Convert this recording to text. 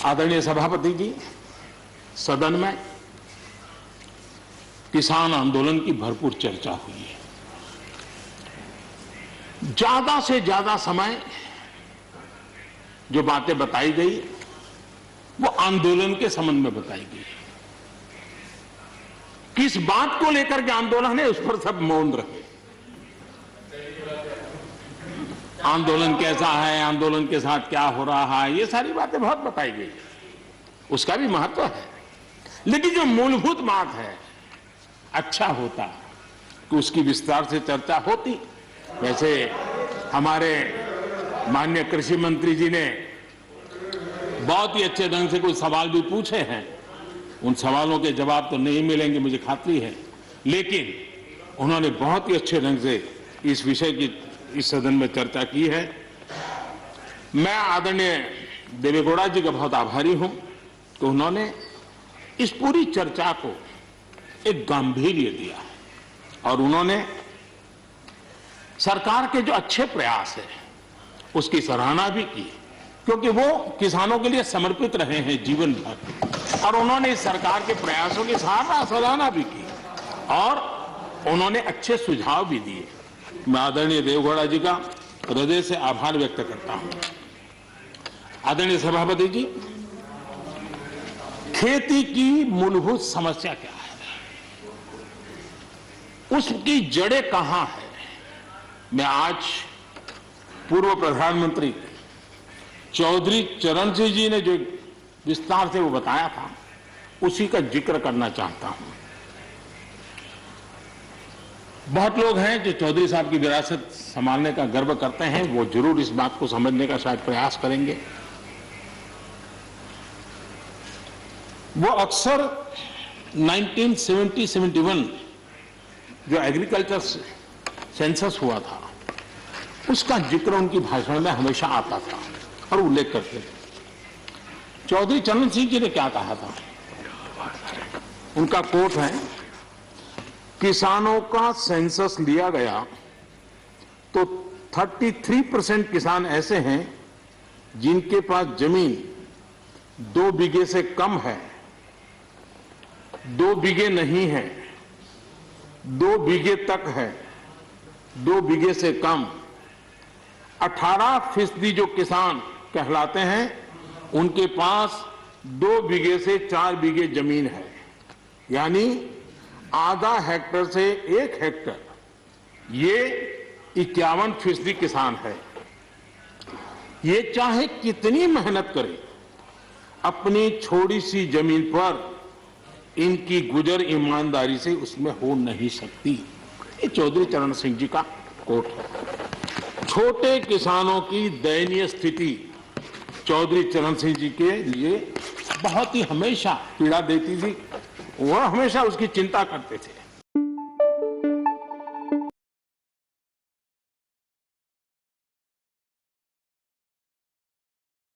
आदरणीय सभापति जी, सदन में किसान आंदोलन की भरपूर चर्चा हुई है। ज्यादा से ज्यादा समय जो बातें बताई गई वो आंदोलन के संबंध में बताई गई। किस बात को लेकर के आंदोलन है उस पर सब मौन रहे। आंदोलन कैसा है, आंदोलन के साथ क्या हो रहा है, ये सारी बातें बहुत बताई गई, उसका भी महत्व है। लेकिन जो मूलभूत बात है, अच्छा होता कि उसकी विस्तार से चर्चा होती। वैसे हमारे माननीय कृषि मंत्री जी ने बहुत ही अच्छे ढंग से कुछ सवाल भी पूछे हैं। उन सवालों के जवाब तो नहीं मिलेंगे, मुझे खातरी है, लेकिन उन्होंने बहुत ही अच्छे ढंग से इस विषय की इस सदन में चर्चा की है। मैं आदरणीय देवेगौड़ा जी का बहुत आभारी हूं कि उन्होंने इस पूरी चर्चा को एक गांभीर्य दिया और उन्होंने सरकार के जो अच्छे प्रयास है उसकी सराहना भी की, क्योंकि वो किसानों के लिए समर्पित रहे हैं जीवन भर, और उन्होंने इस सरकार के प्रयासों की सराहना भी की और उन्होंने अच्छे सुझाव भी दिए। मैं आदरणीय देवेगौड़ा जी का हृदय से आभार व्यक्त करता हूं। आदरणीय सभापति जी, खेती की मूलभूत समस्या क्या है, उसकी जड़ें कहां है, मैं आज पूर्व प्रधानमंत्री चौधरी चरण सिंह जी ने जो विस्तार से वो बताया था उसी का जिक्र करना चाहता हूं। बहुत लोग हैं जो चौधरी साहब की विरासत संभालने का गर्व करते हैं, वो जरूर इस बात को समझने का शायद प्रयास करेंगे। वो अक्सर 1970-71 जो एग्रीकल्चर सेंसस हुआ था उसका जिक्र उनकी भाषण में हमेशा आता था और उल्लेख करते थे। चौधरी चरण सिंह जी ने क्या कहा था, उनका कोट है, किसानों का सेंसस लिया गया तो 33% किसान ऐसे हैं जिनके पास जमीन 2 बीघे से कम है, 2 बीघे नहीं है, 2 बीघे तक है, 2 बीघे से कम। 18% जो किसान कहलाते हैं उनके पास 2 बीघे से 4 बीघे जमीन है, यानी आधा हेक्टर से 1 हेक्टर, ये 51% किसान है। ये चाहे कितनी मेहनत करे अपनी छोटी सी जमीन पर इनकी गुजर ईमानदारी से उसमें हो नहीं सकती। ये चौधरी चरण सिंह जी का कोट है। छोटे किसानों की दयनीय स्थिति चौधरी चरण सिंह जी के लिए बहुत ही हमेशा पीड़ा देती थी, वह हमेशा उसकी चिंता करते थे।